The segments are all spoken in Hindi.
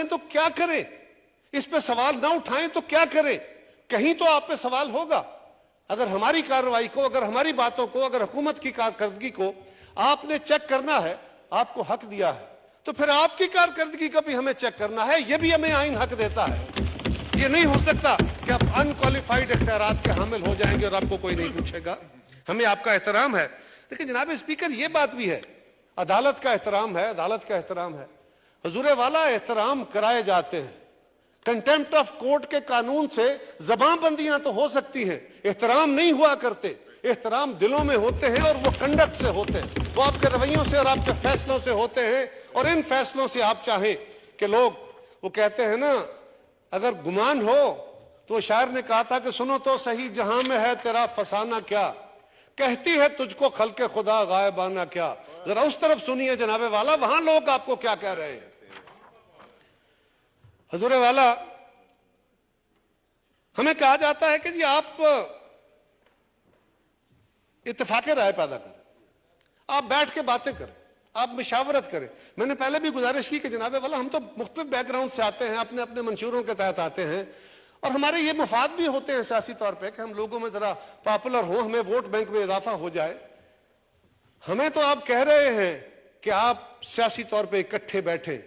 करें तो क्या करें, इस पे सवाल ना उठाएं तो क्या करें? कहीं तो आप पे सवाल होगा। अगर हमारी कार्रवाई को, अगर हमारी बातों को, अगर हुकूमत की कारकर्दगी को आपने चेक करना है, आपको हक दिया है, तो फिर आपकी कारकर्दगी का भी हमें चेक करना है। यह भी हमें आईन हक देता है। यह नहीं हो सकता कि आप अनक्वालिफाइड इख्तियारात के हामिल हो जाएंगे और आपको कोई नहीं पूछेगा। हमें आपका एहतराम है, लेकिन जनाब स्पीकर यह बात भी है, अदालत का एहतराम है, अदालत का एहतराम है। हुजूर वाला एहतराम कराए जाते हैं। कंटेम्प्ट ऑफ कोर्ट के कानून से जबानबंदियां तो हो सकती हैं, एहतराम नहीं हुआ करते। एहतराम दिलों में होते हैं और वो कंडक्ट से होते हैं, वो आपके रवैयों से और आपके फैसलों से होते हैं। और इन फैसलों से आप चाहें कि लोग, वो कहते हैं ना, अगर गुमान हो तो शायर ने कहा था कि सुनो तो सही जहां में है तेरा फसाना क्या, कहती है तुझको खल्के खुदा गायबाना क्या। जरा उस तरफ सुनिए जनाबे वाला, वहां लोग आपको क्या कह रहे हैं। हजूरे वाला, हमें कहा जाता है कि जी आप इत्तेफाक राय पैदा करें, आप बैठ के बातें करें, आप मशावरत करें। मैंने पहले भी गुजारिश की कि जनाबे वाला, हम तो मुख्तलिफ बैकग्राउंड से आते हैं, अपने अपने मंशूरों के तहत आते हैं, और हमारे ये मुफाद भी होते हैं सियासी तौर पे कि हम लोगों में जरा पॉपुलर हो, हमें वोट बैंक में इजाफा हो जाए। हमें तो आप कह रहे हैं कि आप सियासी तौर पे इकट्ठे बैठे,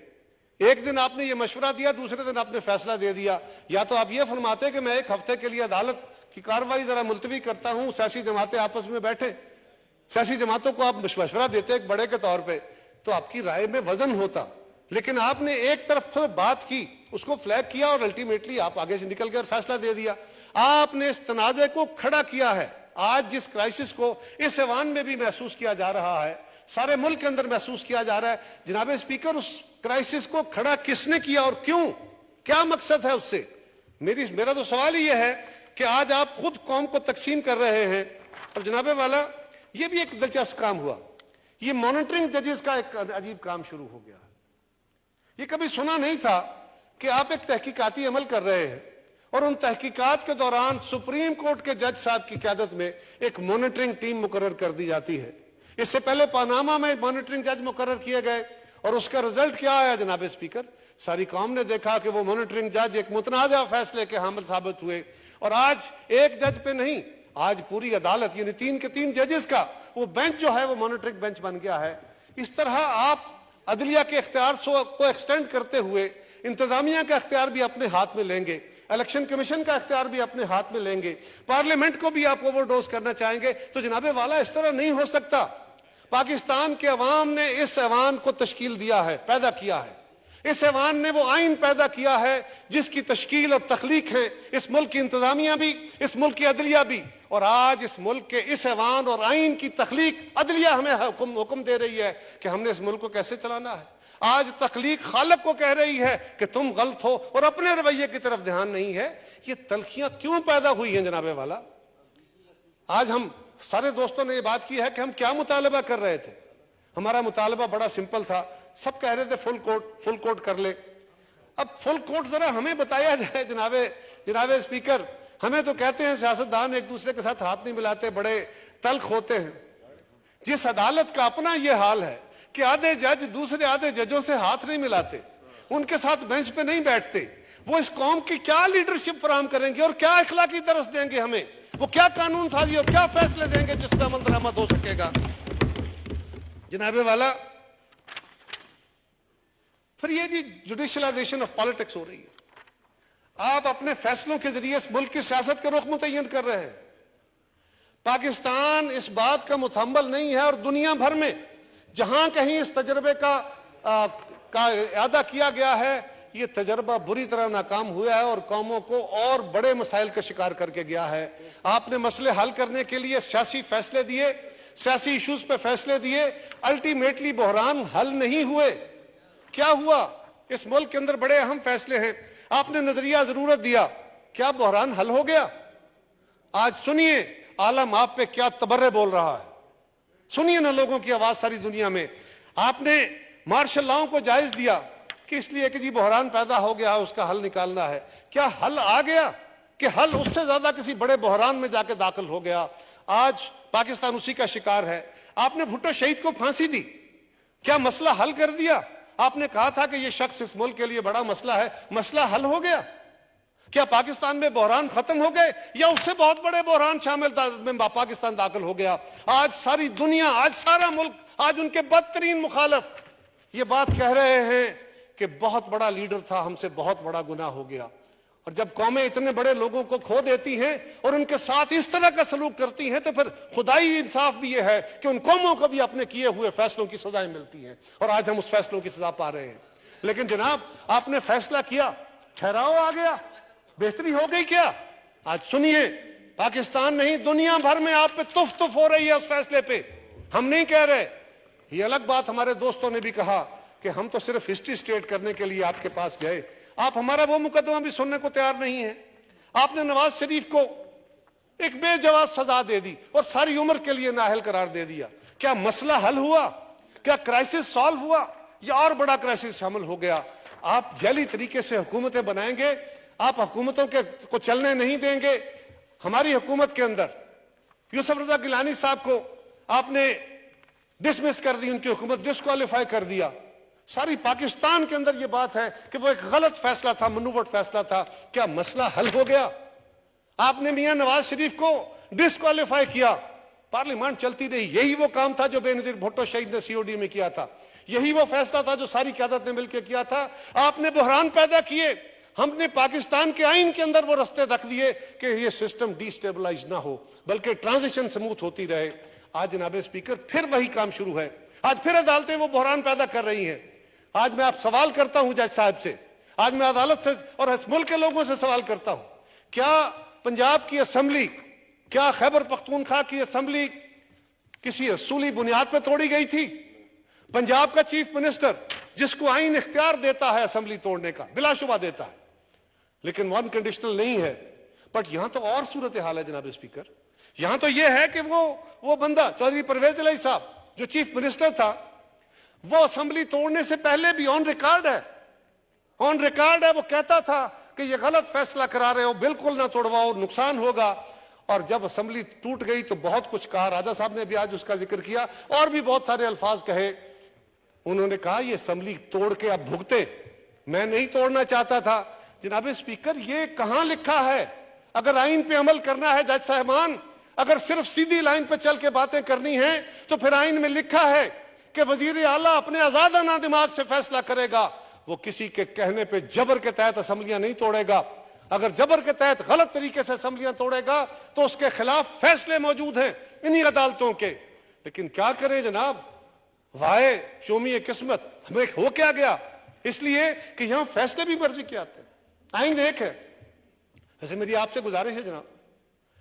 एक दिन आपने ये मशवरा दिया, दूसरे दिन आपने फैसला दे दिया। या तो आप ये फरमाते कि मैं एक हफ्ते के लिए अदालत की कार्रवाई जरा मुलतवी करता हूं, सियासी जमातें आपस में बैठे, सियासी जमातों को आप मशवरा देते एक बड़े के तौर पे, तो आपकी राय में वजन होता। लेकिन आपने एक तरफ फिर बात की, उसको फ्लैग किया और अल्टीमेटली आप आगे से निकल कर फैसला दे दिया। आपने इस तनाजे को खड़ा किया है। आज जिस क्राइसिस को इस ऐवान में भी महसूस किया जा रहा है, सारे मुल्क के अंदर महसूस किया जा रहा है, जनाब स्पीकर, उस क्राइसिस को खड़ा किसने किया और क्यों, क्या मकसद है उससे? मेरा तो सवाल ही यह है कि आज आप खुद कौम को तकसीम कर रहे हैं। और जनाबे वाला, ये भी एक दिलचस्प काम हुआ, ये मॉनिटरिंग जजेस का एक अजीब काम शुरू हो गया। ये कभी सुना नहीं था कि आप एक तहकीकाती अमल कर रहे हैं और उन तहकीकात के दौरान सुप्रीम कोर्ट के जज साहब की क़यादत में एक मॉनिटरिंग टीम मुकर्रर कर दी जाती है। इससे पहले पानामा में मॉनिटरिंग जज मुकर्रर किए गए और उसका रिजल्ट क्या आया जनाब स्पीकर? सारी कौम ने देखा कि वो मॉनिटरिंग जज एक मुतनाज़ा फैसले के हामिल साबित हुए। और आज एक जज पे नहीं, आज पूरी अदालत यानी 3 के 3 जजेस का वो बेंच जो है वो मॉनिटरिंग बेंच बन गया है। इस तरह आप अदलिया के इख्तियार को एक्सटेंड करते हुए इंतजामिया का इख्तियार भी अपने हाथ में लेंगे, इलेक्शन कमीशन का इख्तियार भी अपने हाथ में लेंगे, पार्लियामेंट को भी आप ओवरडोज करना चाहेंगे। तो जनाबे वाला, इस तरह नहीं हो सकता। पाकिस्तान के अवाम ने इस ऐवान को तश्कील दिया है, पैदा किया है। इस ऐवान ने वो आइन पैदा किया है जिसकी तश्कील और तख्लीक है इस मुल्क की इंतजामिया भी, इस मुल्क की अदलिया भी। और आज इस मुल्क के इस ऐवान और आइन की तख्लीक अदलिया हमें हुक्म दे रही है कि हमने इस मुल्क को कैसे चलाना है। आज तख्लीक खालिक को कह रही है कि तुम गलत हो और अपने रवैये की तरफ ध्यान नहीं है। ये तलखियां क्यों पैदा हुई हैं जनाबे वाला? आज हम सारे दोस्तों ने ये बात की है कि हम क्या मुतालबा कर रहे थे। हमारा मुतालबा बड़ा सिंपल था, सब कह रहे थे फुल कोर्ट कर ले। अब फुल कोर्ट जरा हमें बताया जाए जनाबे स्पीकर। हमें तो कहते हैं सियासतदान एक दूसरे के साथ हाथ नहीं मिलाते, बड़े तल्ख होते हैं। जिस अदालत का अपना यह हाल है कि आधे जज दूसरे आधे जजों से हाथ नहीं मिलाते, उनके साथ बेंच पे नहीं बैठते, वो इस कौम की क्या लीडरशिप फराहम करेंगे और क्या अखलाकी दरस देंगे हमें? वो क्या कानून साजी और क्या फैसले देंगे जिस पर अमल दरामद हो सकेगा? जनाबे वाला, फिर ये जी जुडिशलाइजेशन ऑफ पॉलिटिक्स हो रही है। आप अपने फैसलों के जरिए इस मुल्क की सियासत का रुख मुतय्यन कर रहे हैं। पाकिस्तान इस बात का मुतहम्मल नहीं है और दुनिया भर में जहां कहीं इस तजर्बे का इआदा किया गया है, ये तजर्बा बुरी तरह नाकाम हुआ है और कौमों को और बड़े मसाइल का शिकार करके गया है। आपने मसले हल करने के लिए सियासी फैसले दिए, सियासी इश्यूज पे फैसले दिए, अल्टीमेटली बहरान हल नहीं हुए। क्या हुआ? इस मुल्क के अंदर बड़े अहम फैसले हैं, आपने नजरिया जरूरत दिया, क्या बहरान हल हो गया? आज सुनिए आलम आप पे क्या तबर्रे बोल रहा है, सुनिए ना लोगों की आवाज सारी दुनिया में। आपने मार्शल लॉ को जायज दिया कि इसलिए कि जी बहरान पैदा हो गया, उसका हल निकालना है। क्या हल आ गया कि हल उससे ज्यादा किसी बड़े बहरान में जाके दाखिल हो गया? आज पाकिस्तान उसी का शिकार है। आपने भुट्टो शहीद को फांसी दी, क्या मसला हल कर दिया? आपने कहा था कि यह शख्स इस मुल्क के लिए बड़ा मसला है, मसला हल हो गया? क्या पाकिस्तान में बहरान खत्म हो गए, या उससे बहुत बड़े बहरान शामिल में पाकिस्तान दाखिल हो गया? आज सारी दुनिया, आज सारा मुल्क, आज उनके बदतरीन मुखालिफ ये बात कह रहे हैं कि बहुत बड़ा लीडर था, हमसे बहुत बड़ा गुनाह हो गया। और जब कौमें इतने बड़े लोगों को खो देती हैं और उनके साथ इस तरह का सलूक करती हैं, तो फिर खुदाई इंसाफ भी यह है कि उन कौमों को भी अपने किए हुए फैसलों की सजाएं मिलती हैं, और आज हम उस फैसलों की सजा पा रहे हैं। लेकिन जनाब, आपने फैसला किया, ठहराव आ गया, बेहतरी हो गई क्या? आज सुनिए, पाकिस्तान नहीं दुनिया भर में आप पे तुफ तुफ हो रही है उस फैसले पे। हम नहीं कह रहे, ये अलग बात, हमारे दोस्तों ने भी कहा कि हम तो सिर्फ हिस्ट्री स्टेट करने के लिए आपके पास गए, आप हमारा वो मुकदमा भी सुनने को तैयार नहीं है। आपने नवाज शरीफ को एक बेजवाब सजा दे दी और सारी उम्र के लिए नाअहल करार दे दिया। क्या मसला हल हुआ? क्या क्राइसिस सॉल्व हुआ, या और बड़ा क्राइसिस शामिल हो गया? आप जैली तरीके से हुकूमतें बनाएंगे, आप हुकूमतों के को चलने नहीं देंगे। हमारी हुकूमत के अंदर यूसुफ रजा गिलानी साहब को आपने डिसमिस कर दी, उनकी हुकूमत डिस्क्वालीफाई कर दिया। सारी पाकिस्तान के अंदर यह बात है कि वो एक गलत फैसला था, मनूवट फैसला था। क्या मसला हल हो गया? आपने मियां नवाज शरीफ को डिस्क्वालीफाई किया, पार्लियामेंट चलती रही। यही वो काम था जो बेनजीर भुट्टो शहीद ने सीओडी में किया था, यही वो फैसला था जो सारी क़यादत ने मिलकर किया था। आपने बहरान पैदा किए, हमने पाकिस्तान के आइन के अंदर वो रास्ते रख दिए कि ये सिस्टम डिस्टेबलाइज ना हो, बल्कि ट्रांजिशन स्मूथ होती रहे। आज जनाब स्पीकर फिर वही काम शुरू है, आज फिर अदालतें वो बहरान पैदा कर रही हैं। आज मैं आप सवाल करता हूं जज साहब से, आज मैं अदालत से और इस मुल्क के लोगों से सवाल करता हूं, क्या पंजाब की असेंबली, क्या खैबर पख्तूनख्वा की असेंबली किसी असूली बुनियाद पर तोड़ी गई थी? पंजाब का चीफ मिनिस्टर, जिसको आइन इख्तियार देता है असेंबली तोड़ने का, बिलाशुबा देता है, लेकिन वन कंडीशनल नहीं है। बट यहां तो और सूरत हाल है जनाब स्पीकर, यहां तो यह है कि वो बंदा चौधरी परवेज इलाही साहब जो चीफ मिनिस्टर था, वो असेंबली तोड़ने से पहले भी ऑन रिकॉर्ड है, ऑन रिकॉर्ड है, वो कहता था कि ये गलत फैसला करा रहे हो, बिल्कुल ना तोड़वाओ, नुकसान होगा। और जब असेंबली टूट गई तो बहुत कुछ कहा, राजा साहब ने भी आज उसका जिक्र किया, और भी बहुत सारे अल्फाज कहे। उन्होंने कहा ये असेंबली तोड़ के अब भुगते, मैं नहीं तोड़ना चाहता था। जनाब स्पीकर, ये कहां लिखा है? अगर आइन पे अमल करना है जज साहबान, अगर सिर्फ सीधी लाइन पे चल के बातें करनी है, तो फिर आइन में लिखा है कि वजीर आला अपने आजादाना दिमाग से फैसला करेगा, वो किसी के कहने पे जबर के तहत असेंबलियां नहीं तोड़ेगा। अगर जबर के तहत गलत तरीके से असेंबलियां तोड़ेगा तो उसके खिलाफ फैसले मौजूद हैं इन्हीं अदालतों के। लेकिन क्या करें जनाब, वाहे शोमी किस्मत, हमें हो क्या गया? इसलिए कि यहां फैसले भी मर्जी के आते हैं, आइन एक है। वैसे मेरी आपसे गुजारिश है जनाब,